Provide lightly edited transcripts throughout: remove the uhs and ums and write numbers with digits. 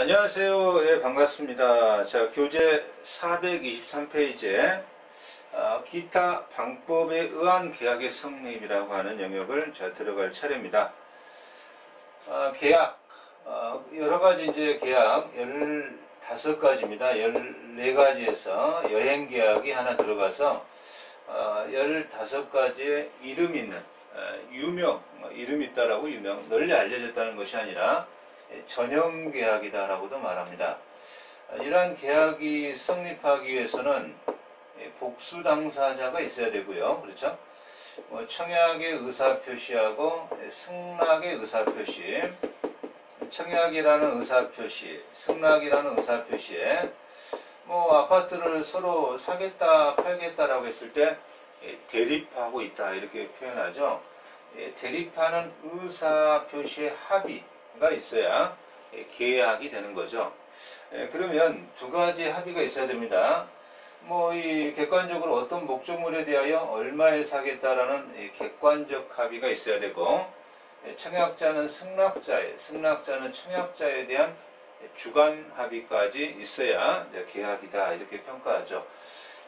안녕하세요. 예, 반갑습니다. 자, 교재 423페이지에 기타 방법에 의한 계약의 성립이라고 하는 영역을 들어갈 차례입니다. 계약, 여러 가지 이제 계약 15가지입니다. 14가지에서 여행 계약이 하나 들어가서 15가지의 이름 있는, 유명, 이름 있다라고 널리 알려졌다는 것이 아니라 전형 계약이다라고도 말합니다. 이러한 계약이 성립하기 위해서는 복수 당사자가 있어야 되고요. 그렇죠? 청약의 의사표시하고 승낙의 의사표시, 청약이라는 의사표시, 승낙이라는 의사표시에 아파트를 서로 사겠다 팔겠다라고 했을 때 대립하고 있다 이렇게 표현하죠. 대립하는 의사표시의 합의가 있어야 계약이 되는 거죠. 그러면 두 가지 합의가 있어야 됩니다. 이 객관적으로 어떤 목적물에 대하여 얼마에 사겠다라는 객관적 합의가 있어야 되고, 청약자는 승낙자에, 승낙자는 청약자에 대한 주관 합의까지 있어야 계약이다 이렇게 평가하죠.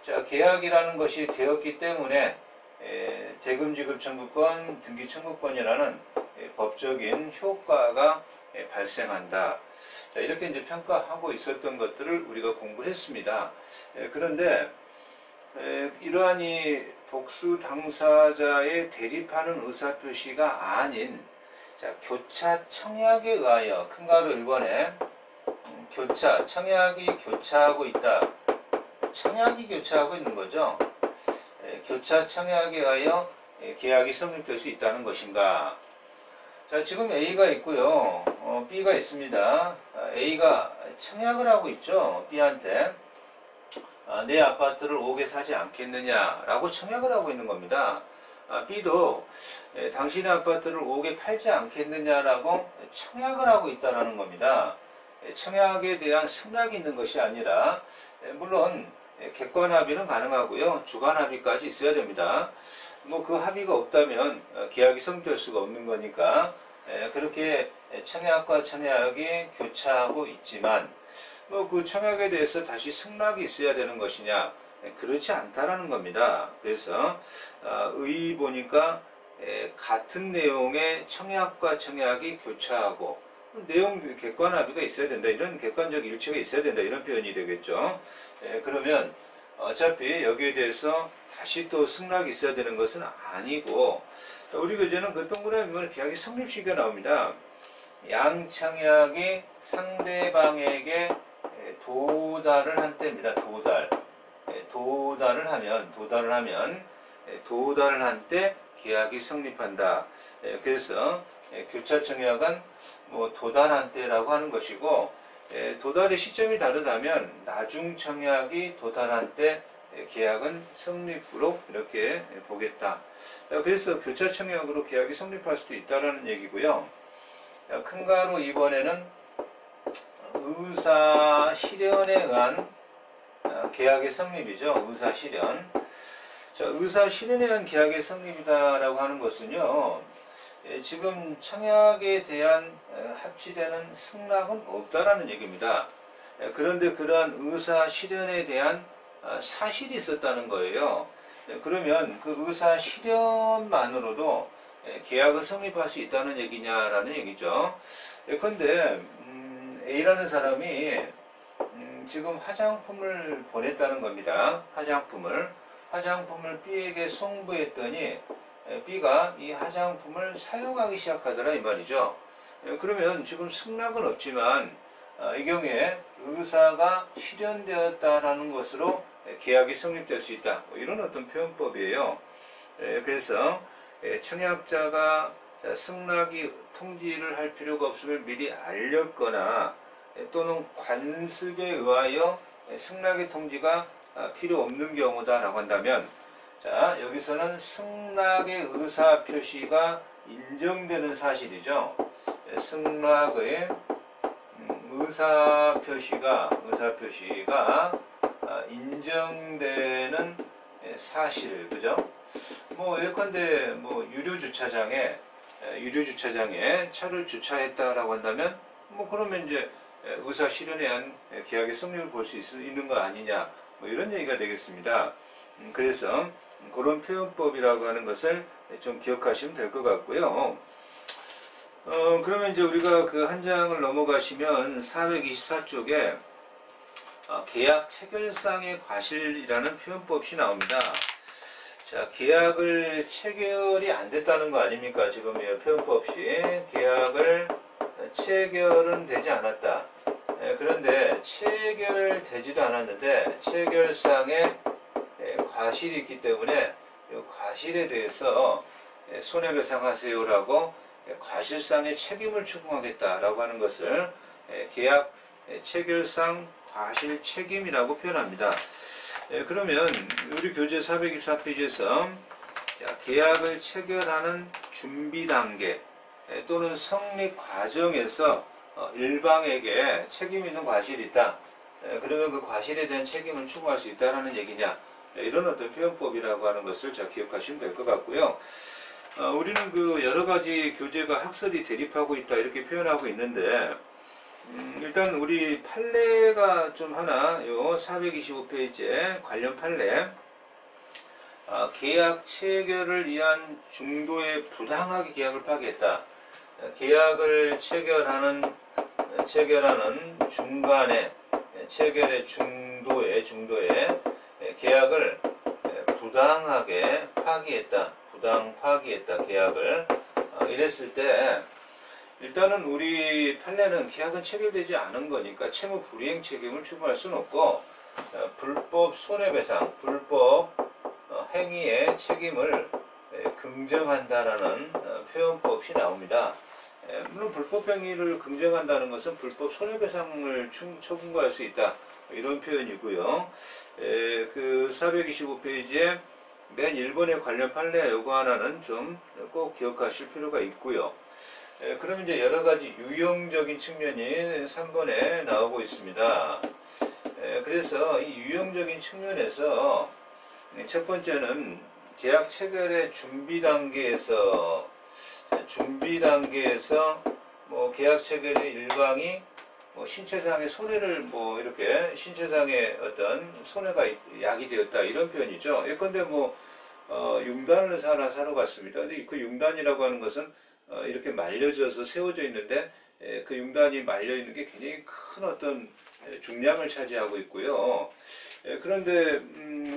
자, 계약이라는 것이 되었기 때문에 대금지급 청구권, 등기 청구권이라는 법적인 효과가 발생한다. 자, 이렇게 이제 평가하고 있었던 것들을 우리가 공부를 했습니다. 그런데 이러한 이 복수 당사자의 대립하는 의사표시가 아닌, 자, 교차 청약에 의하여 큰 가로 1번에 교차, 청약이 교차하고 있다. 청약이 교차하고 있는 거죠. 교차 청약에 의하여 계약이 성립될 수 있다는 것인가. 자, 지금 A가 있고요. B가 있습니다. A가 청약을 하고 있죠. B한테. 내 아파트를 5개 사지 않겠느냐라고 청약을 하고 있는 겁니다. B도 당신의 아파트를 5개 팔지 않겠느냐라고 청약을 하고 있다는 겁니다. 청약에 대한 승낙이 있는 것이 아니라, 물론 객관 합의는 가능하고요. 주관 합의까지 있어야 됩니다. 그 합의가 없다면 계약이 성립될 수가 없는 거니까 그렇게 청약과 청약이 교차하고 있지만 그 청약에 대해서 다시 승낙이 있어야 되는 것이냐, 그렇지 않다라는 겁니다. 그래서 의 보니까 같은 내용의 청약과 청약이 교차하고 내용 객관 합의가 있어야 된다, 이런 객관적 일치가 있어야 된다, 이런 표현이 되겠죠. 그러면 어차피 여기에 대해서 다시 또 승낙이 있어야 되는 것은 아니고, 우리 교재는 그 동그라미 계약이 성립시가 나옵니다. 양청약이 상대방에게 도달을 한 때입니다. 도달을 한 때 계약이 성립한다. 그래서 교차청약은 도달한 때라고 하는 것이고, 도달의 시점이 다르다면 나중청약이 도달한 때 계약은 성립으로 이렇게 보겠다. 그래서 교차청약으로 계약이 성립할 수도 있다는 얘기고요. 큰 가로 2번에는 의사실현에 의한 계약의 성립이죠. 의사실현. 자, 의사실현에 의한 계약의 성립이다라고 하는 것은요, 지금 청약에 대한 합치되는 승낙은 없다라는 얘기입니다. 그런데 그러한 의사실현에 대한 사실이 있었다는 거예요. 그러면 그 의사실현만으로도 계약을 성립할 수 있다는 얘기냐라는 얘기죠. 그런데 A라는 사람이 지금 화장품을 보냈다는 겁니다. 화장품을 B에게 송부했더니 B가 이 화장품을 사용하기 시작하더라 이 말이죠. 그러면 지금 승낙은 없지만 이 경우에 의사가 실현되었다라는 것으로 계약이 성립될 수 있다, 이런 어떤 표현법이에요. 그래서 청약자가 승낙이 통지를 할 필요가 없으면 미리 알렸거나 또는 관습에 의하여 승낙의 통지가 필요 없는 경우다라고 한다면, 자, 여기서는 승낙의 의사표시가 인정되는 사실이죠. 승낙의 의사표시가 인정되는 사실, 그죠? 예컨대 유료주차장에 차를 주차했다라고 한다면, 그러면 이제 의사 실현에 의한 계약의 성립을 볼 수 있는 거 아니냐, 뭐 이런 얘기가 되겠습니다. 그래서 그런 표현법이라고 하는 것을 좀 기억하시면 될 것 같고요. 그러면 이제 우리가 그 한 장을 넘어가시면 424쪽에 계약 체결상의 과실이라는 표현법이 나옵니다. 자, 계약을 체결이 안 됐다는 거 아닙니까? 지금 표현법이 계약을 체결은 되지 않았다. 그런데 체결되지도 않았는데 체결상에 과실이 있기 때문에 이 과실에 대해서 손해배상하세요라고 과실상의 책임을 추궁하겠다라고 하는 것을 계약 체결상 과실 책임이라고 표현합니다. 그러면 우리 교재 424페이지에서 계약을 체결하는 준비 단계 또는 성립 과정에서 일방에게 책임 있는 과실이 있다. 그러면 그 과실에 대한 책임을 추구할 수 있다는 얘기냐. 이런 어떤 표현법이라고 하는 것을 잘 기억하시면 될 것 같고요. 우리는 그 여러 가지 교재가 학설이 대립하고 있다 이렇게 표현하고 있는데 일단 우리 판례가 좀 하나 요 425페이지에 관련 판례 계약 체결을 위한 중도에 부당하게 계약을 파기했다. 계약을 체결하는 중간에 체결의 중도에 계약을 부당하게 파기했다. 부당 파기했다. 계약을 이랬을 때 일단은 우리 판례는 계약은 체결되지 않은 거니까 채무 불이행 책임을 추구할 수는 없고 불법 손해배상, 불법 행위의 책임을 긍정한다라는 표현법이 나옵니다. 물론 불법 행위를 긍정한다는 것은 불법 손해배상을 청구할 수 있다 이런 표현이고요. 그 425페이지에 맨 1번의 관련 판례 요거 하나는 좀 꼭 기억하실 필요가 있고요. 그럼 이제 여러 가지 유형적인 측면이 3번에 나오고 있습니다. 그래서 이 유형적인 측면에서 첫 번째는 계약 체결의 준비 단계에서 뭐 계약 체결의 일방이 뭐 신체상의 손해를 뭐 이렇게 신체상의 어떤 손해가 야기되었다 이런 표현이죠. 예컨대 뭐 융단을 사러 갔습니다. 근데 그 융단이라고 하는 것은 이렇게 말려져서 세워져 있는데 그 융단이 말려 있는 게 굉장히 큰 어떤 중량을 차지하고 있고요. 그런데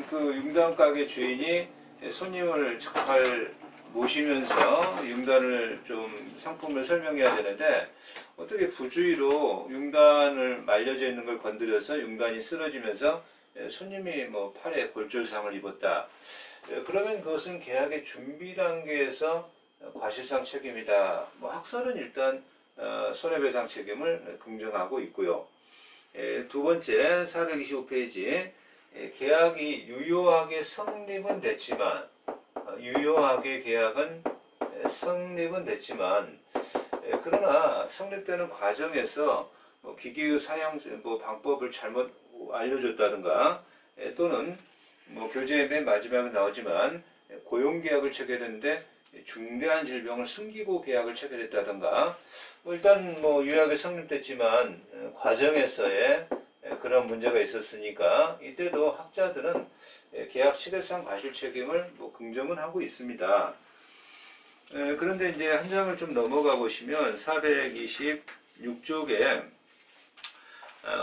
그 융단 가게 주인이 손님을 잘 모시면서 융단을 좀 상품을 설명해야 되는데 어떻게 부주의로 융단을 말려져 있는 걸 건드려서 융단이 쓰러지면서 손님이 뭐 팔에 골절상을 입었다. 그러면 그것은 계약의 준비 단계에서 과실상 책임이다. 뭐 학설은 일단 손해배상 책임을 긍정하고 있고요. 두 번째 425페이지 계약이 유효하게 성립은 됐지만 그러나 성립되는 과정에서 뭐 기기의 사용 뭐 방법을 잘못 알려줬다든가 또는 뭐 교재의 맨 마지막에 나오지만 고용계약을 체결했는데 중대한 질병을 숨기고 계약을 체결했다든가 일단 뭐 유효하게 성립됐지만 과정에서의 그런 문제가 있었으니까 이때도 학자들은 계약 체결상 과실 책임을 뭐 긍정은 하고 있습니다. 그런데 이제 한 장을 좀 넘어가 보시면 426쪽에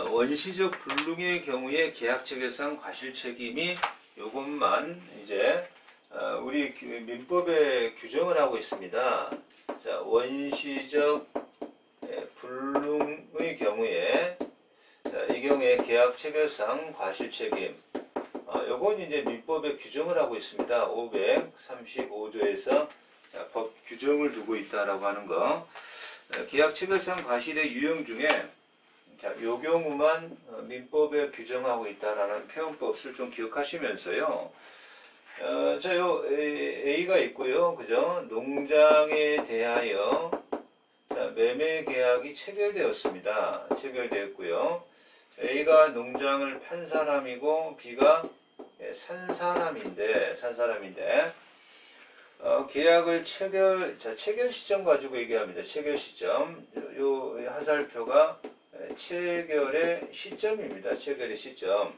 원시적 불능의 경우에 계약 체결상 과실 책임이 요것만 이제 우리 민법에 규정을 하고 있습니다. 자, 원시적 불능의 경우에 이 경우에 계약 체결상 과실 책임 요건 이제 민법에 규정을 하고 있습니다. 535조에서 법 규정을 두고 있다라고 하는 거. 계약 체결상 과실의 유형 중에 요 경우만 민법에 규정하고 있다라는 표현법을 좀 기억하시면서요. 자, 요 A가 있고요. 그죠? 농장에 대하여 매매 계약이 체결되었습니다. 체결되었고요. A가 농장을 판 사람이고 B가 산 사람인데 계약을 체결 시점 가지고 얘기합니다. 체결 시점. 요 하살표가 체결의 시점입니다. 체결의 시점.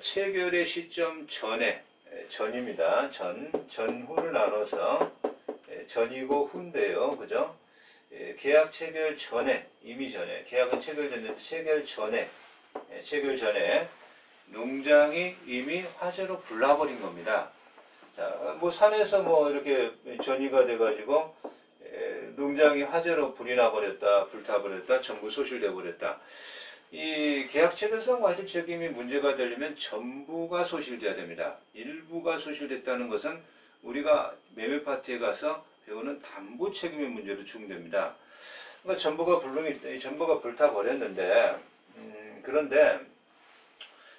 체결의 시점 전에, 전입니다. 전후를 나눠서 전이고 후인데요. 그죠? 계약 체결 전에, 이미 전에, 계약은 체결됐는데 체결 전에 농장이 이미 화재로 불나버린 겁니다. 자, 뭐 산에서 뭐 이렇게 전이가 돼가지고 농장이 화재로 불이 나버렸다, 불타버렸다, 전부 소실돼 버렸다. 이 계약 체결상 과실 책임이 문제가 되려면 전부가 소실돼야 됩니다. 일부가 소실됐다는 것은 우리가 매매 파트에 가서 배우는 담보 책임의 문제로 충됩니다. 그러니까 전부가 불타버렸는데, 그런데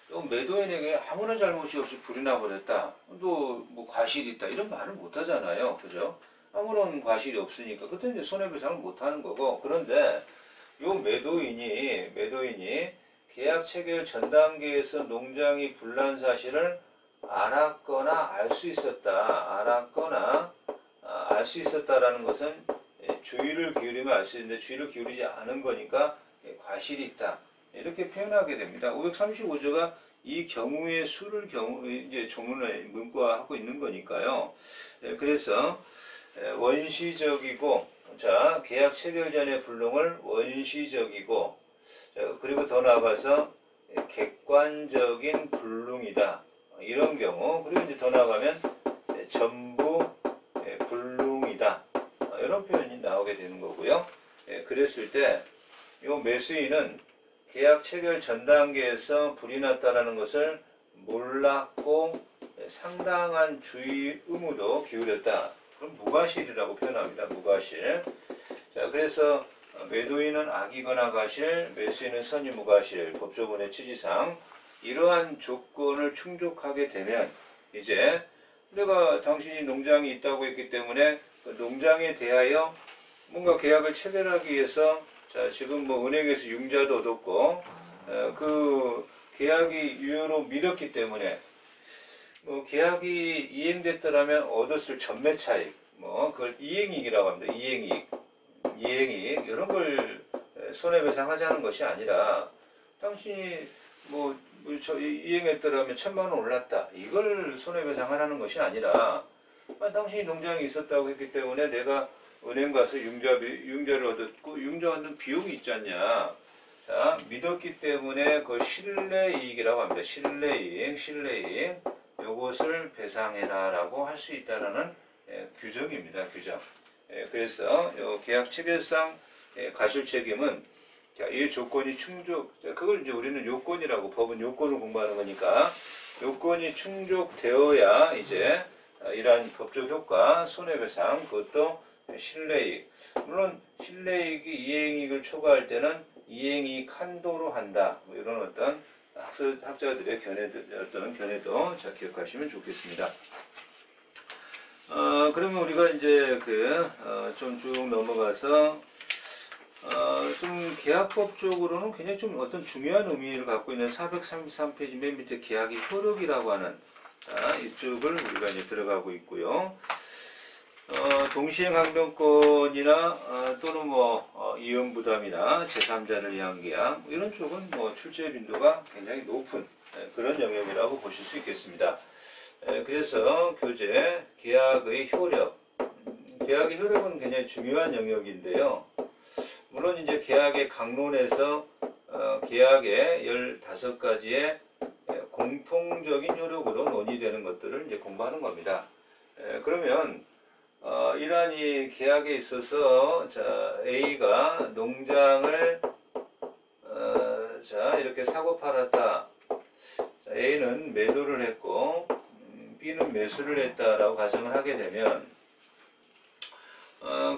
또 매도인에게 아무런 잘못이 없이 불이 나버렸다, 또 뭐 과실이 있다, 이런 말을 못 하잖아요. 그죠? 아무런 과실이 없으니까 그때 이제 손해배상을 못 하는 거고. 그런데 요 매도인이 계약 체결 전 단계에서 농장이 불난 사실을 알았거나 알 수 있었다라는 것은 주의를 기울이면 알 수 있는데 주의를 기울이지 않은 거니까 과실이 있다, 이렇게 표현하게 됩니다. 535조가 이 경우의 수를 이제 조문을 문구화하고 있는 거니까요. 그래서 원시적이고, 자, 계약 체결 전의 불능을 원시적이고, 자, 그리고 더 나아가서 객관적인 불능이다, 이런 경우, 그리고 이제 더 나아가면 전부 불능이다, 이런 표현이 나오게 되는 거고요. 그랬을 때 요 매수인은 계약 체결 전 단계에서 불이 났다라는 것을 몰랐고 상당한 주의 의무도 기울였다. 그럼 무과실이라고 표현합니다. 무과실. 자, 그래서 매도인은 악이거나 과실, 매수인은 선의 무과실, 법조문의 취지상 이러한 조건을 충족하게 되면 이제 내가 당신이 농장이 있다고 했기 때문에 그 농장에 대하여 뭔가 계약을 체결하기 위해서, 자, 지금 뭐 은행에서 융자도 얻었고 그 계약이 유효로 믿었기 때문에 뭐 계약이 이행됐더라면 얻었을 전매 차익, 뭐 그걸 이행이익이라고 합니다. 이행이익 이런 걸 손해배상하자는 것이 아니라, 당신이 뭐 이행했더라면 1,000만 원 올랐다, 이걸 손해배상하라는 것이 아니라, 당신이 농장이 있었다고 했기 때문에 내가 은행 가서 융자를 얻었고 융자 얻는 비용이 있지 않냐. 자, 믿었기 때문에 그걸 신뢰이익이라고 합니다. 신뢰이익. 요것을 배상해라라고 할 수 있다라는 규정입니다. 규정. 그래서 요 계약 체결상 과실 책임은, 자, 이 조건이 그걸 이제 우리는 요건이라고, 법은 요건을 공부하는 거니까 요건이 충족되어야 이제 이러한 법적 효과, 손해배상, 그것도 신뢰이익. 물론 신뢰이익이 이행이익을 초과할 때는 이행이익 한도로 한다, 뭐 이런 어떤 학자들의 견해도 자, 기억하시면 좋겠습니다. 그러면 우리가 이제 좀 쭉 넘어가서 좀 계약법적으로는 굉장히 좀 어떤 중요한 의미를 갖고 있는 433페이지 맨 밑에 계약의 효력이라고 하는, 자, 이쪽을 우리가 이제 들어가고 있고요. 동시행 항변권이나 또는 뭐 이용부담이나 제3자를 위한 계약, 이런 쪽은 뭐 출제 빈도가 굉장히 높은 그런 영역이라고 보실 수 있겠습니다. 그래서 교재 계약의 효력, 계약의 효력은 굉장히 중요한 영역인데요. 물론 이제 계약의 강론에서 계약의 15가지의 공통적인 효력으로 논의되는 것들을 이제 공부하는 겁니다. 그러면 이러한 이 계약에 있어서, 자, A가 농장을 자, 이렇게 사고 팔았다. 자, A는 매도를 했고 B는 매수를 했다라고 가정을 하게 되면,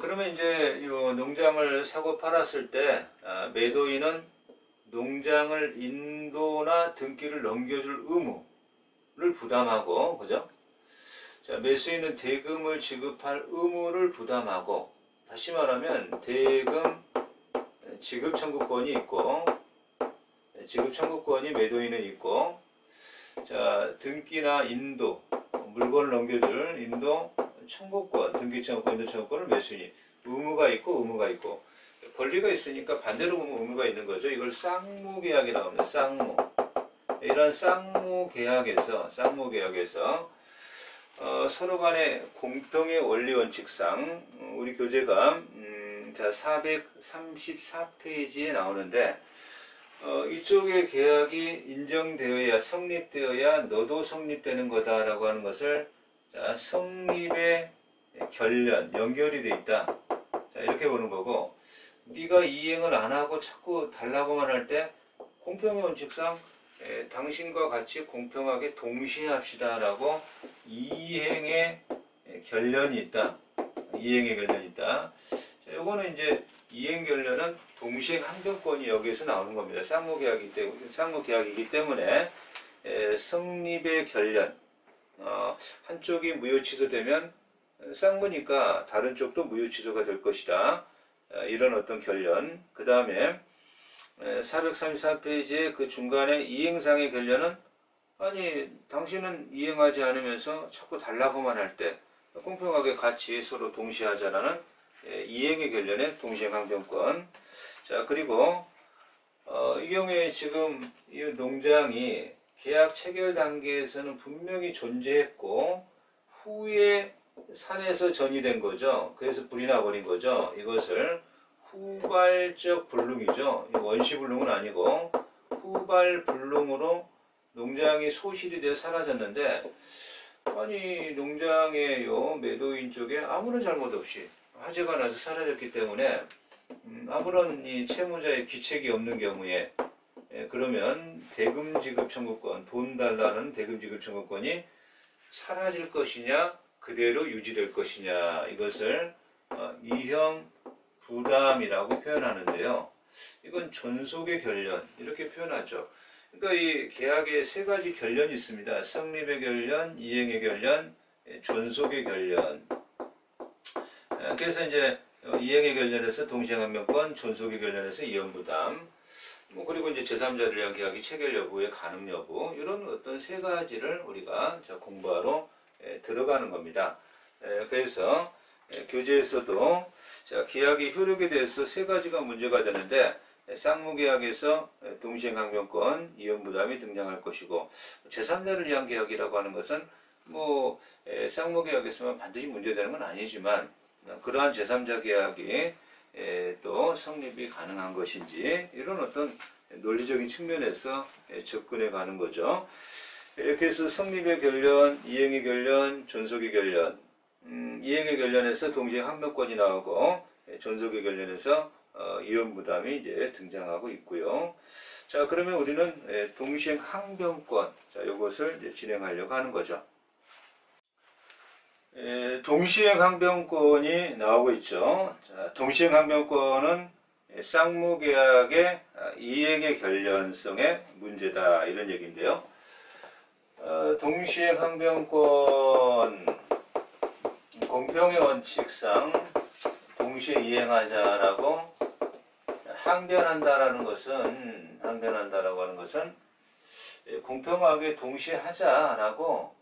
그러면 이제 이 농장을 사고 팔았을 때 매도인은 농장을 인도나 등기를 넘겨줄 의무를 부담하고, 그죠? 자, 매수인은 대금을 지급할 의무를 부담하고, 다시 말하면 대금 지급 청구권이 있고, 지급 청구권이 매도인은 있고, 자, 등기나 인도, 물건을 넘겨줄 인도 청구권, 등기 청구권, 인도 청구권을 매수인이 의무가 있고, 권리가 있으니까 반대로 보면 의무가 있는 거죠. 이걸 쌍무계약이라고 합니다. 쌍무. 이런 쌍무계약에서 서로 간의 공평의 원리 원칙상 우리 교재가 자 434페이지에 나오는데 이쪽의 계약이 인정되어야 성립되어야 너도 성립되는 거다라고 하는 것을 자 성립의 결련 연결이 돼 있다. 자 이렇게 보는 거고 네가 이행을 안 하고 자꾸 달라고만 할 때 공평의 원칙상 당신과 같이 공평하게 동시에 합시다라고 이행의 결련이 있다. 이행의 결련이 있다. 자, 요거는 이제 이행 결련은 동시행 항변권이 여기에서 나오는 겁니다. 쌍무계약이기 때문에 성립의 결련 한쪽이 무효 취소되면 쌍무니까 다른 쪽도 무효 취소가 될 것이다. 이런 어떤 결련. 그 다음에 434페이지의 그 중간에 이행상의 결련은 아니 당신은 이행하지 않으면서 자꾸 달라고만 할 때 공평하게 같이 서로 동시에 하자라는 이행의 결련의 동시행항변권. 자 그리고 이 경우에 지금 이 농장이 계약 체결 단계에서는 분명히 존재했고 후에 산에서 전이된 거죠. 그래서 불이 나버린 거죠. 이것을 후발적 불능이죠. 원시 불능은 아니고 후발 불능으로 농장이 소실이 되어 사라졌는데 아니 농장의 매도인 쪽에 아무런 잘못 없이 화재가 나서 사라졌기 때문에 아무런 이 채무자의 귀책이 없는 경우에 그러면 대금 지급 청구권 돈 달라는 대금 지급 청구권이 사라질 것이냐 그대로 유지될 것이냐 이것을 이형 부담이라고 표현하는데요. 이건 존속의 결련 이렇게 표현하죠. 그러니까 이 계약에 세 가지 결련이 있습니다. 성립의 결련, 이행의 결련, 존속의 결련. 그래서 이제 이행의 결련에서 동시행항변권, 존속의 결련에서 이형부담, 그리고 이제 제3자를 위한 계약이 체결 여부의 가능 여부 이런 어떤 세 가지를 우리가 공부하러 들어가는 겁니다. 그래서 교재에서도 자, 계약의 효력에 대해서 세 가지가 문제가 되는데 쌍무계약에서 동시행항변권, 이형부담이 등장할 것이고 제3자를 위한 계약이라고 하는 것은 쌍무계약에서만 반드시 문제되는 건 아니지만 그러한 제3자 계약이 또 성립이 가능한 것인지 이런 어떤 논리적인 측면에서 접근해 가는 거죠. 그래서 성립의 결련, 이행의 결련, 존속의 결련, 이행의 결련에서 동시행 항변권이 나오고 존속의 결련에서 이형부담이 이제 등장하고 있고요. 자 그러면 우리는 동시행 항변권 자 이것을 이제 진행하려고 하는 거죠. 동시행 항변권이 나오고 있죠. 자, 동시행 항변권은 쌍무계약의 이행의 결련성의 문제다 이런 얘기인데요. 동시행 항변권 공평의 원칙상 동시에 이행하자라고 항변한다라는 것은 항변한다라고 하는 것은 공평하게 동시에 하자라고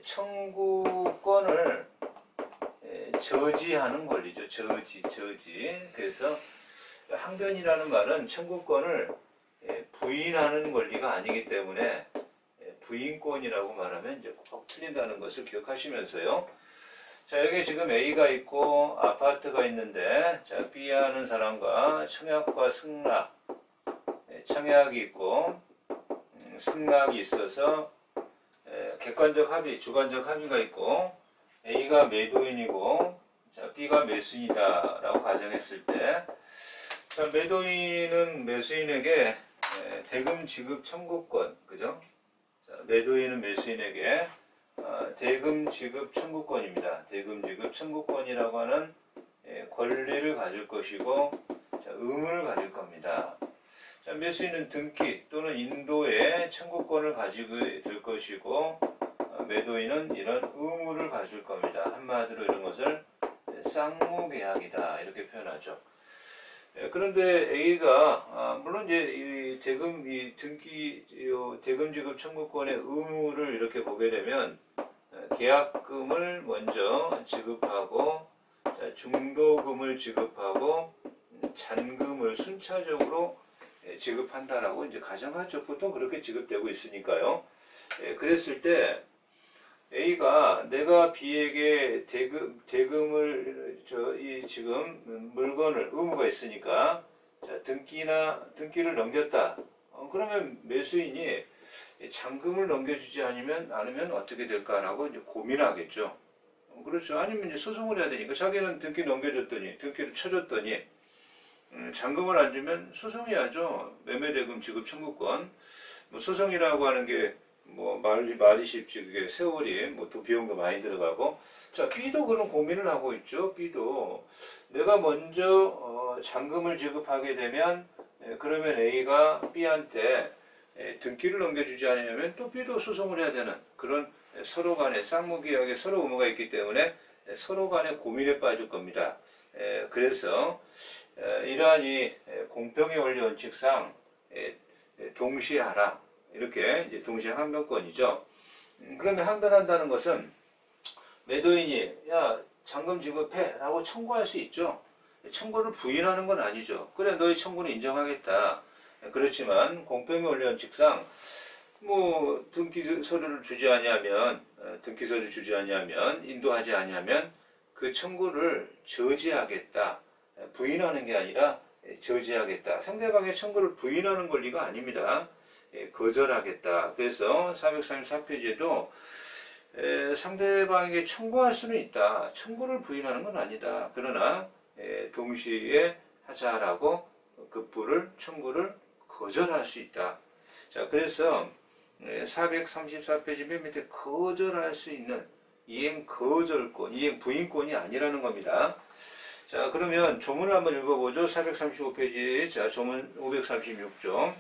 청구권을 저지하는 권리죠. 저지. 그래서 항변이라는 말은 청구권을 부인하는 권리가 아니기 때문에 부인권이라고 말하면 이제 꼭 틀린다는 것을 기억하시면서요. 자, 여기 지금 A가 있고 아파트가 있는데 자, B하는 사람과 청약과 승낙 청약이 있고 승낙이 있어서 객관적 합의, 주관적 합의가 있고 A가 매도인이고 자, B가 매수인이다 라고 가정했을 때 자, 매도인은 매수인에게 대금 지급 청구권 그죠? 자, 매도인은 매수인에게 대금 지급 청구권입니다. 대금 지급 청구권이라고 하는 권리를 가질 것이고 자, 의무를 가질 겁니다. 자, 매수인은 등기 또는 인도의 청구권을 가지고 될 것이고 매도인은 이런 의무를 가질 겁니다. 한마디로 이런 것을 쌍무계약이다 이렇게 표현하죠. 그런데 A가 물론 이제 이 대금 지급 청구권의 의무를 이렇게 보게 되면 계약금을 먼저 지급하고 중도금을 지급하고 잔금을 순차적으로 지급한다라고 이제 가정하죠. 보통 그렇게 지급되고 있으니까요. 그랬을 때 A가 내가 B에게 대금을 이 지금 물건을 의무가 있으니까 자, 등기를 넘겼다. 그러면 매수인이 잔금을 넘겨주지 않으면 어떻게 될까라고 이제 고민하겠죠. 그렇죠. 아니면 이제 소송을 해야 되니까 자기는 등기 넘겨줬더니 등기를 쳐줬더니 잔금을 안 주면 소송해야죠. 매매대금 지급 청구권. 뭐 소송이라고 하는 게 뭐 말이 쉽지 그게 세월이 뭐 또 비용도 많이 들어가고. 자, B도 그런 고민을 하고 있죠. B도 내가 먼저 잔금을 지급하게 되면 그러면 A가 B한테 등기를 넘겨주지 않으면 또 B도 소송을 해야 되는 그런 서로 간의 쌍무계약에 서로 의무가 있기 때문에 서로 간의 고민에 빠질 겁니다. 그래서 이러한 이 공평의 원리 원칙상 동시에 하라. 이렇게 이제 동시에 항변권이죠. 그러면 항변한다는 것은 매도인이 야 잔금 지급해 라고 청구할 수 있죠. 청구를 부인하는 건 아니죠. 그래 너의 청구는 인정하겠다. 그렇지만 공평의 원리 원칙상 뭐 등기서류를 주지 아니하면 인도하지 아니하면 그 청구를 저지하겠다. 부인하는 게 아니라 저지하겠다. 상대방의 청구를 부인하는 권리가 아닙니다. 거절하겠다. 그래서 434페이지에도 상대방에게 청구할 수는 있다. 청구를 부인하는 건 아니다. 그러나 동시에 하자라고 급부를 청구를 거절할 수 있다. 자, 그래서 434페이지 맨 밑에 거절할 수 있는 이행 거절권, 이행 부인권이 아니라는 겁니다. 자, 그러면 조문을 한번 읽어보죠. 435페이지. 자, 조문 536조.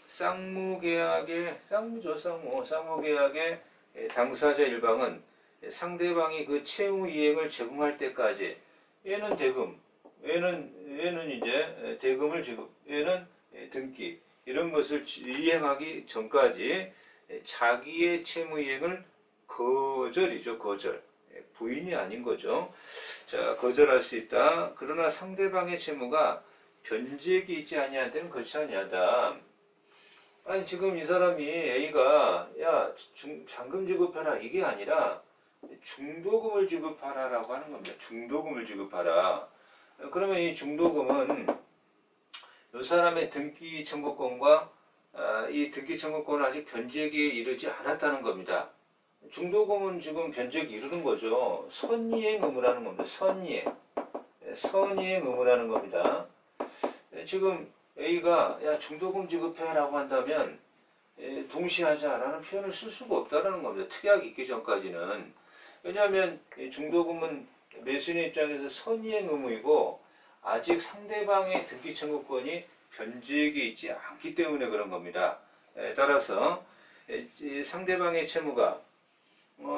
쌍무계약의 당사자 일방은 상대방이 그 채무 이행을 제공할 때까지 얘는 대금, 얘는 이제 대금을 지급, 얘는 등기 이런 것을 이행하기 전까지 자기의 채무 이행을 거절이죠. 거절. 부인이 아닌 거죠. 자, 거절할 수 있다. 그러나 상대방의 채무가 변제액이 있지 아니한 때는 그렇지 아니하다. 아니 지금 이 사람이 A가 야 잔금 지급해라 이게 아니라 중도금을 지급하라라고 하는 겁니다. 중도금을 지급하라. 그러면 이 중도금은 이 사람의 등기 청구권과 이 등기 청구권은 아직 변제액에 이르지 않았다는 겁니다. 중도금은 지금 변제액에 이르는 거죠. 선이행 의무라는 겁니다. 선이행 의무라는 겁니다. 지금 A가 야 중도금 지급해라고 한다면 동시에 하자라는 표현을 쓸 수가 없다는 겁니다. 특약이 있기 전까지는. 왜냐하면 중도금은 매수인의 입장에서 선이행 의무이고 아직 상대방의 등기 청구권이 변제액에 있지 않기 때문에 그런 겁니다. 따라서 상대방의 채무가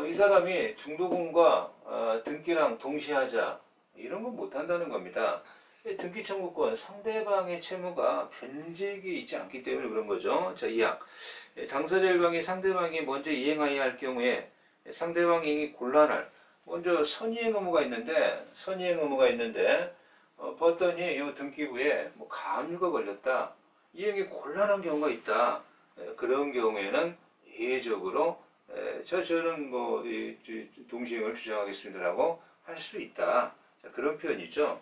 이 사람이 중도금과 등기랑 동시에 하자 이런 건 못한다는 겁니다. 등기 청구권 상대방의 채무가 변제액에 있지 않기 때문에 그런 거죠. 자, 2항 당사자 일방이 상대방이 먼저 이행하여야 할 경우에 상대방이 곤란할 먼저 선이행 의무가 있는데 봤더니 이 등기부에 뭐 가압류가 걸렸다. 이행이 곤란한 경우가 있다. 그런 경우에는 예외적으로 저는 뭐 동시행을 주장하겠습니다라고 할 수 있다. 자, 그런 표현이죠.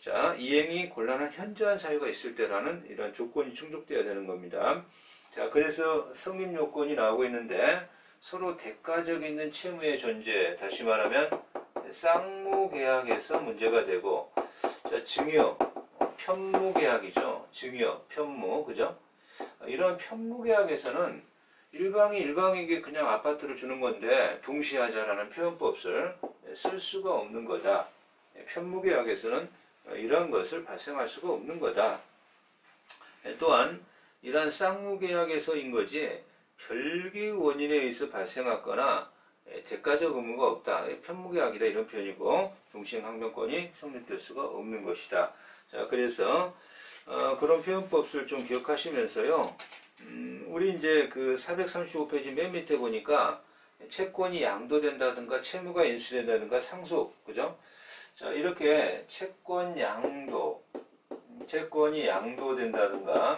자, 이행이 곤란한 현저한 사유가 있을 때라는 이런 조건이 충족되어야 되는 겁니다. 자, 그래서 성립 요건이 나오고 있는데 서로 대가적 있는 채무의 존재, 다시 말하면 쌍무계약에서 문제가 되고, 자, 증여, 편무계약이죠. 증여, 편무, 그죠? 이런 편무계약에서는 일방이 일방에게 그냥 아파트를 주는 건데 동시에 하자라는 표현법을 쓸 수가 없는 거다. 편무계약에서는 이런 것을 발생할 수가 없는 거다. 또한 이러한 쌍무계약에서인 거지 별개의 원인에 의해서 발생하거나 대가적 의무가 없다. 편무계약이다 이런 표현이고 동시행 항변권이 성립될 수가 없는 것이다. 자, 그래서 그런 표현법을 좀 기억하시면서요. 우리 이제 그 435페이지 맨 밑에 보니까 채권이 양도된다든가 채무가 인수된다든가 상속, 그죠? 자, 이렇게 채권 양도, 채권이 양도된다든가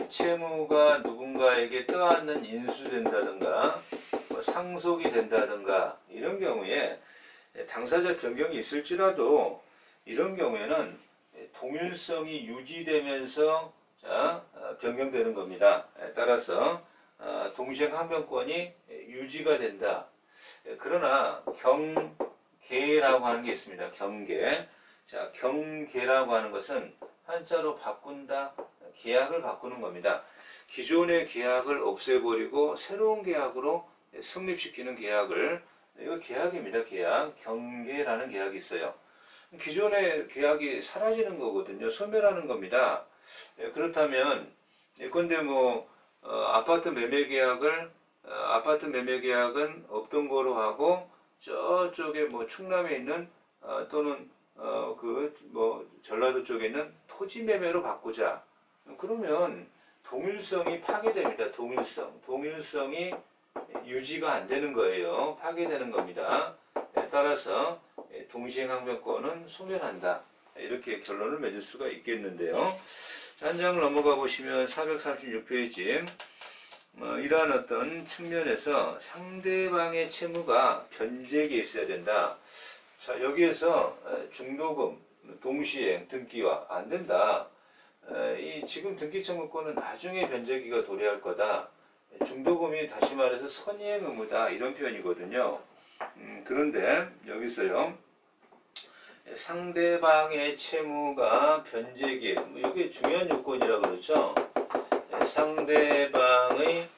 채무가 누군가에게 떠안는 인수된다든가 뭐 상속이 된다든가 이런 경우에 당사자 변경이 있을지라도 이런 경우에는 동일성이 유지되면서 변경되는 겁니다. 따라서 동시행항변권이 유지가 된다. 그러나 경계라고 하는 게 있습니다. 경계. 자, 경계라고 하는 것은 한자로 바꾼다, 계약을 바꾸는 겁니다. 기존의 계약을 없애버리고 새로운 계약으로 성립시키는 계약을, 이거 계약입니다. 계약. 경계라는 계약이 있어요. 기존의 계약이 사라지는 거거든요. 소멸하는 겁니다. 그렇다면 예컨대 아파트 매매 계약은 없던 거로 하고 저쪽에 충남에 있는 또는 전라도 쪽에 있는 토지 매매로 바꾸자. 그러면 동일성이 파괴됩니다. 동일성이 유지가 안 되는 거예요. 파괴되는 겁니다. 따라서 동시행항변권은 소멸한다. 이렇게 결론을 맺을 수가 있겠는데요. 한 장을 넘어가 보시면 436페이지 이러한 어떤 측면에서 상대방의 채무가 변제기에 있어야 된다. 자, 여기에서 중도금, 동시행, 등기화 안 된다. 이 지금 등기 청구권은 나중에 변제기가 도래할 거다. 중도금이 다시 말해서 선이행 의무다. 이런 표현이거든요. 그런데 여기서요. 상대방의 채무가 변제기에, 이게 중요한 요건이라 그러죠. 상대방의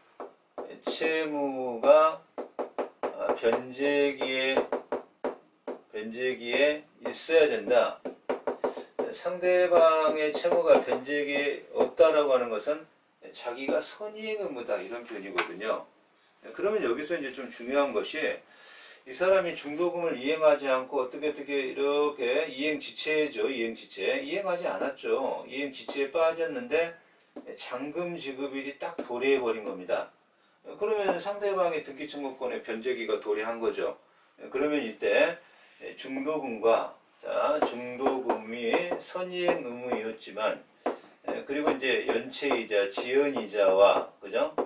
채무가 변제기에 있어야 된다. 상대방의 채무가 변제기에 없다라고 하는 것은 자기가 선이행 의무다. 이런 표현이거든요. 그러면 여기서 이제 좀 중요한 것이 이 사람이 중도금을 이행하지 않고 어떻게 이렇게 이행지체죠. 이행하지 않았죠. 이행지체에 빠졌는데 잔금 지급일이 딱 도래해버린 겁니다. 그러면 상대방의 등기청구권의 변제기가 도래한 거죠. 그러면 이때 중도금이 선이행 의무였지만 그리고 이제 연체이자, 지연이자와 그죠?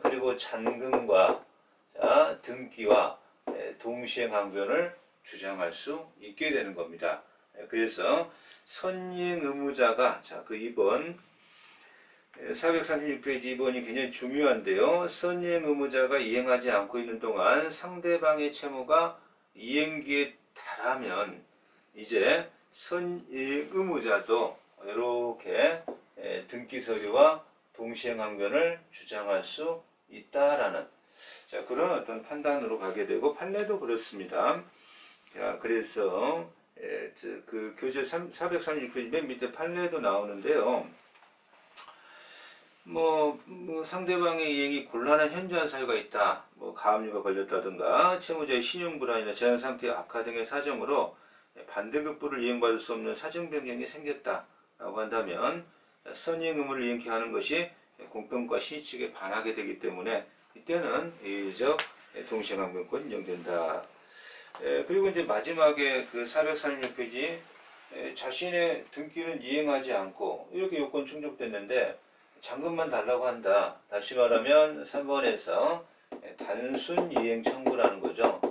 그리고 잔금과 등기와 동시행항변을 주장할 수 있게 되는 겁니다. 그래서 선이행 의무자가 그 2번 436페이지 2번이 굉장히 중요한데요. 선이행 의무자가 이행하지 않고 있는 동안 상대방의 채무가 이행기에 달하면 이제 선이행 의무자도 이렇게 등기서류와 동시행항변을 주장할 수 있다라는 그런 어떤 판단으로 가게 되고 판례도 그렇습니다. 자, 그래서 그 교재 436페이지 맨 밑에 판례도 나오는데요. 상대방의 이행이 곤란한 현저한 사유가 있다. 가압류가 걸렸다든가 채무자의 신용불안이나 재산상태의 악화 등의 사정으로 반대급부를 이행받을 수 없는 사정변경이 생겼다라고 한다면 선이행 의무를 이행케 하는 것이 공평과 시의 측에 반하게 되기 때문에 이때는 예의적 동시행항변권 인정된다. 그리고 이제 마지막에 그 436페이지 자신의 등기는 이행하지 않고 이렇게 요건 충족됐는데 잔금만 달라고 한다. 다시 말하면 3번에서 단순 이행 청구라는 거죠.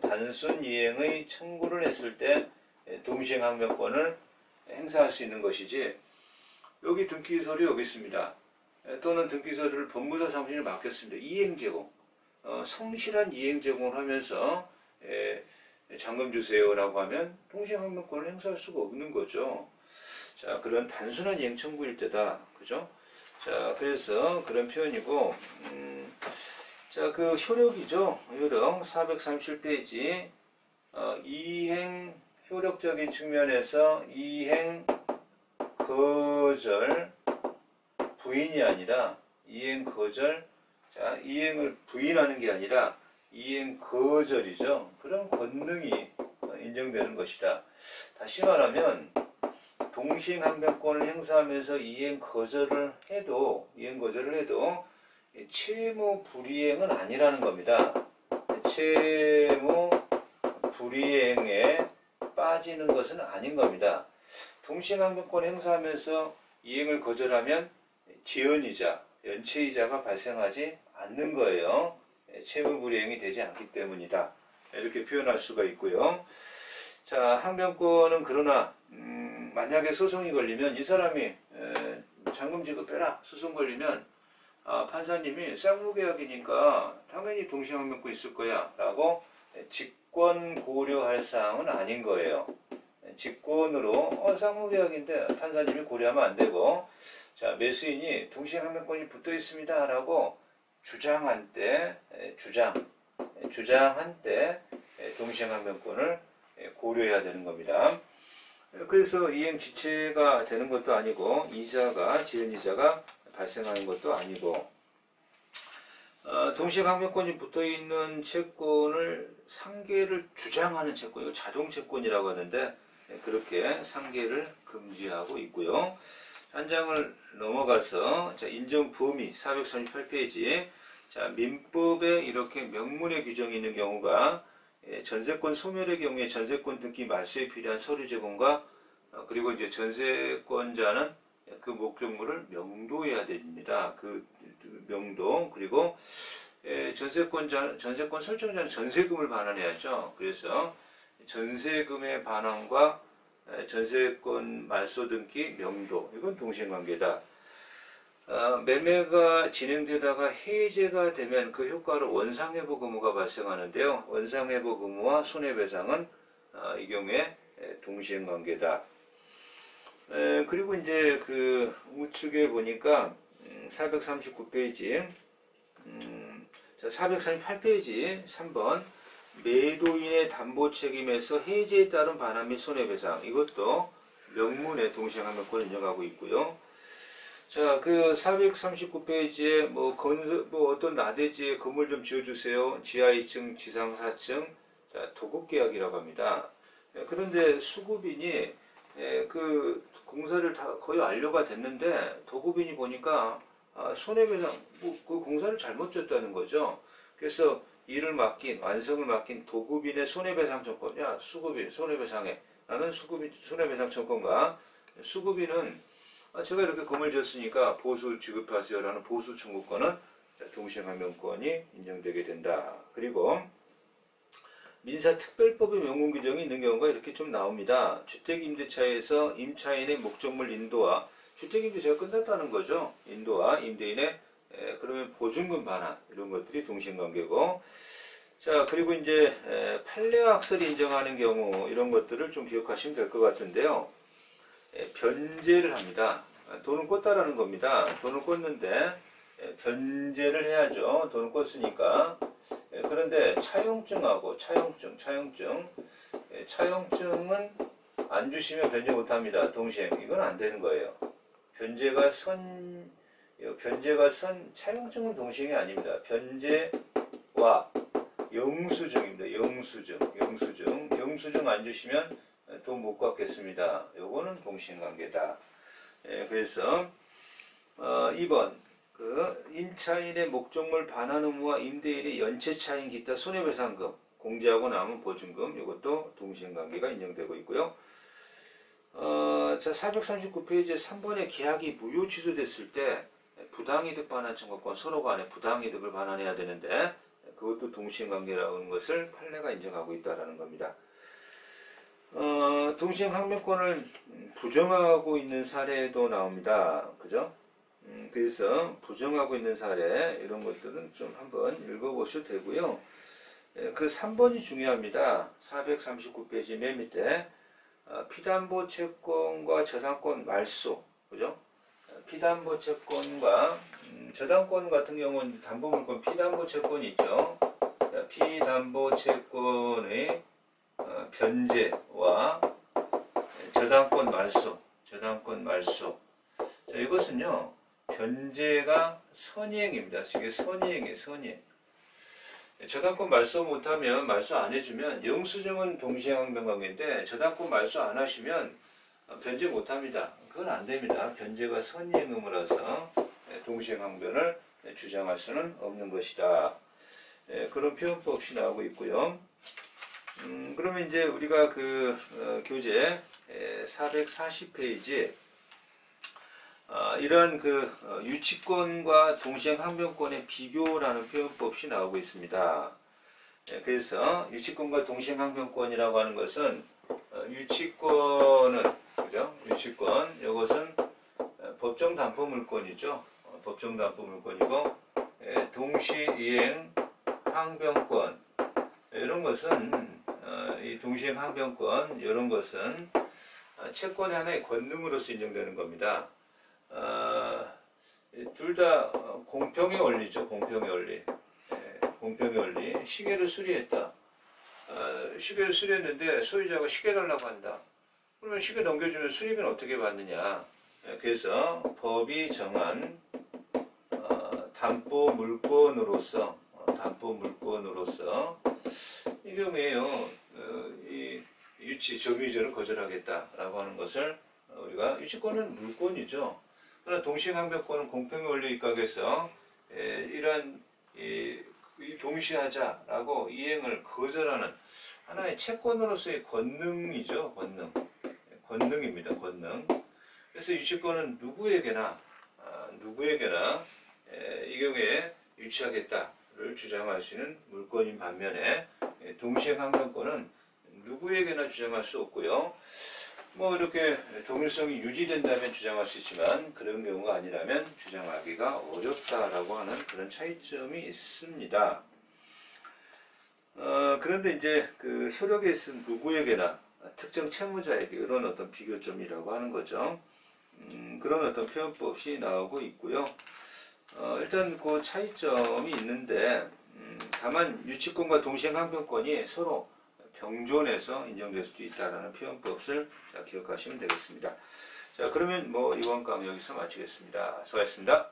단순 이행의 청구를 했을 때 동시행항변권을 행사할 수 있는 것이지 여기 등기서류 여기 있습니다. 또는 등기서류를 법무사 사무실에 맡겼습니다. 이행 제공, 성실한 이행 제공을 하면서 잔금 주세요라고 하면 동시행항변권을 행사할 수가 없는 거죠. 자, 그런 단순한 이행 청구일 때다, 그죠? 자, 그래서 그런 표현이고, 자, 그 효력이죠. 효력 437페이지 이행 효력적인 측면에서 이행 거절 부인이 아니라 이행 거절, 자, 이행을 부인하는 게 아니라 이행 거절이죠. 그런 권능이 인정되는 것이다. 다시 말하면 동시행항변권을 행사하면서 이행 거절을 해도 채무 불이행은 아니라는 겁니다. 채무 불이행에 빠지는 것은 아닌 겁니다. 동시행항변권 행사하면서 이행을 거절하면 지연이자, 연체이자가 발생하지 않는 거예요. 채무불이행이 되지 않기 때문이다. 이렇게 표현할 수가 있고요. 자, 항변권은 그러나 만약에 소송이 걸리면 이 사람이 잔금 지급해라 소송 걸리면 판사님이 쌍무계약이니까 당연히 동시항변권 있을 거야 라고 직권 고려할 사항은 아닌 거예요. 직권으로 쌍무계약인데 판사님이 고려하면 안 되고, 자, 매수인이 동시항변권이 붙어 있습니다 라고 주장한 때 동시항변권을 고려해야 되는 겁니다. 그래서 이행 지체가 되는 것도 아니고 이자가 지연이자가 발생하는 것도 아니고, 동시항변권이 붙어있는 채권을 상계를 주장하는 채권, 이거 자동채권이라고 하는데 그렇게 상계를 금지하고 있고요. 한 장을 넘어가서 자, 인정 범위 438페이지. 자, 민법에 이렇게 명문의 규정이 있는 경우가 전세권 소멸의 경우에 전세권 등기 말소에 필요한 서류 제공과 그리고 이제 전세권자는 그 목적물을 명도해야 됩니다. 그 명도, 그리고 전세권 설정자는 전세금을 반환해야죠. 그래서 전세금의 반환과 전세권 말소 등기 명도, 이건 동시행관계다. 매매가 진행되다가 해제가 되면 그 효과로 원상회복 의무가 발생하는데요. 원상회복 의무와 손해배상은 이 경우에 동시행관계다. 그리고 이제 그 우측에 보니까 439페이지, 438페이지 3번 매도인의 담보 책임에서 해제에 따른 반환 및 손해배상, 이것도 명문의 동시행항변권을 인정하고 있고요. 자, 그 439페이지에 뭐 어떤 나대지에 건물 좀 지어주세요. 지하 2층, 지상 4층, 자, 도급계약이라고 합니다. 그런데 수급인이 그 공사를 다 거의 완료가 됐는데 도급인이 보니까 손해배상, 그 공사를 잘못 줬다는 거죠. 그래서 일을 맡긴, 완성을 맡긴 도급인의 손해배상 청권, 야, 수급인 손해배상해. 나는 수급인 손해배상 청권과 수급인은 제가 이렇게 건물 지었으니까 보수 지급하세요 라는 보수 청구권은 동시행항변권이 인정되게 된다. 그리고 민사특별법의 명문 규정이 있는 경우가 이렇게 좀 나옵니다. 주택임대차에서 임차인의 목적물 인도와 주택임대차가 끝났다는 거죠. 인도와 임대인의 그러면 보증금 반환, 이런 것들이 동시행관계고, 자, 그리고 이제 판례학설이 인정하는 경우 이런 것들을 좀 기억하시면 될 것 같은데요. 변제를 합니다. 돈을 꿨다라는 겁니다. 돈을 꿨는데 변제를 해야죠. 돈을 꿨으니까. 그런데 차용증은 안 주시면 변제 못합니다. 동시행, 이건 안 되는 거예요. 변제가 차용증은 동시행이 아닙니다. 변제와 영수증입니다. 영수증 안 주시면 돈 못 갚겠습니다. 요거는 동시행관계다. 그래서 2번 그 임차인의 목적물 반환 의무와 임대인의 연체차인 기타 손해배상금 공제하고 남은 보증금, 이것도 동시행관계가 인정되고 있고요. 자, 439페이지에 3번의 계약이 무효 취소됐을 때 부당이득 반환 청구권, 서로 간에 부당이득을 반환해야 되는데 그것도 동시행관계라는 것을 판례가 인정하고 있다는 겁니다. 동시행항변권을 부정하고 있는 사례도 나옵니다. 그죠? 그래서 부정하고 있는 사례, 이런 것들은 좀 한번 읽어보셔도 되고요. 그 3번이 중요합니다. 439페이지 맨 밑에 피담보 채권과 저당권 말소, 그죠? 피담보 채권과 저당권 같은 경우는 담보물권 피담보 채권이 있죠. 피담보 채권의 변제와 저당권 말소. 자, 이것은요, 변제가 선이행입니다. 이게 선이행이에요, 선이행. 저당권 말소 못하면, 말소 안 해주면, 영수증은 동시행항변관계인데 저당권 말소 안 하시면 변제 못합니다. 그건 안 됩니다. 변제가 선이행 의무라서 동시행항변을 주장할 수는 없는 것이다. 그런 표현법 없이 나오고 있고요. 그러면 이제 우리가 그 교재 440페이지 이러한 유치권과 동시행항변권의 비교라는 표현법이 나오고 있습니다. 그래서 유치권과 동시행항변권이라고 하는 것은 유치권은 그죠? 유치권 이것은 법정담보물권이죠. 법정담보물권이고 동시이행 항변권 이런 것은 이 동시행항변권 이런 것은 채권의 하나의 권능으로서 인정되는 겁니다. 둘 다 공평의 원리죠. 공평의 원리. 공평의 원리. 시계를 수리했다. 시계를 수리했는데 소유자가 시계 달라고 한다. 그러면 시계 넘겨주면 수리비는 어떻게 받느냐. 그래서 법이 정한 담보 물권으로서 이 경우에요. 이 유치 점유이전을 거절하겠다라고 하는 것을 우리가 유치권은 물권이죠. 그러나 동시행항변권은 공평의 원리에 입각해서 이러한 이 동시하자라고 이행을 거절하는 하나의 채권으로서의 권능이죠. 권능입니다. 권능. 그래서 유치권은 누구에게나 이 경우에 유치하겠다를 주장할 수 있는 물권인 반면에 동시행항변권은 누구에게나 주장할 수 없고요. 뭐 이렇게 동일성이 유지된다면 주장할 수 있지만 그런 경우가 아니라면 주장하기가 어렵다라고 하는 그런 차이점이 있습니다. 그런데 이제 효력에 있은 누구에게나 특정 채무자에게 이런 어떤 비교점이라고 하는 거죠. 그런 어떤 표현법이 나오고 있고요. 일단 그 차이점이 있는데 다만 유치권과 동시행항변권이 서로 병존해서 인정될 수도 있다라는 표현법을 기억하시면 되겠습니다. 자, 그러면 이번 강의 여기서 마치겠습니다. 수고하셨습니다.